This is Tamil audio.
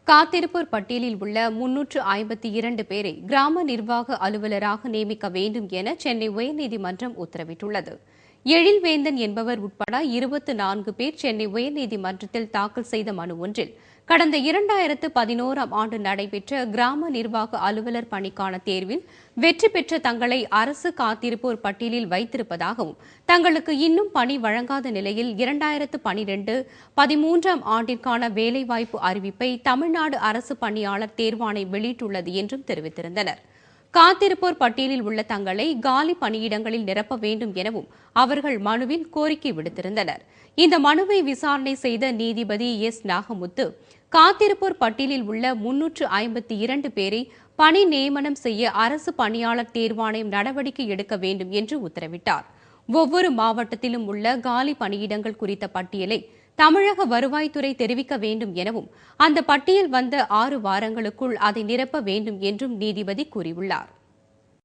காத்திருப்போர் பட்டியலில் உள்ள 352 பேரை கிராம நிர்வாக அலுவலராக நியமிக்க வேண்டும் என சென்னை உயர்நீதிமன்றம் உத்தரவிட்டுள்ளது. எழில்வேந்தன் என்பவர் உட்பட 24 பேர் சென்னை உயர்நீதிமன்றத்தில் தாக்கல் செய்த மனு ஒன்றில் கடந்த 2011ஆம் ஆண்டு நடைபெற்ற கிராம நிர்வாக அலுவலர் பணிக்கான தேர்வில் வெற்றி பெற்ற தங்களை அரசு காத்திருப்போர் பட்டியலில் வைத்திருப்பதாகவும், தங்களுக்கு இன்னும் பணி வழங்காத நிலையில் 2012-13ஆம் ஆண்டிற்கான வேலைவாய்ப்பு அறிவிப்பை தமிழ்நாடு அரசு பணியாளர் தேர்வாணையம் வெளியிட்டுள்ளது என்றும் தெரிவித்திருந்தனர். காத்திருப்போர் பட்டியலில் உள்ள தங்களை காலி பணியிடங்களில் நிரப்ப வேண்டும் எனவும் அவர்கள் மனுவில் கோரிக்கை விடுத்திருந்தனர். இந்த மனுவை விசாரணை செய்த நீதிபதி எஸ். நாகமுத்து, காத்திருப்போர் பட்டியலில் உள்ள 352 பேரை பணி நியமனம் செய்ய அரசு பணியாளர் தேர்வாணையம் நடவடிக்கை எடுக்க வேண்டும் என்று உத்தரவிட்டார். ஒவ்வொரு மாவட்டத்திலும் உள்ள காலி பணியிடங்கள் குறித்த பட்டியலை தமிழக வருவாய்த்துறை தெரிவிக்க வேண்டும் எனவும், அந்த பட்டியல் வந்த 6 வாரங்களுக்குள் அதை நிரப்ப வேண்டும் என்றும் நீதிபதி கூறியுள்ளார்.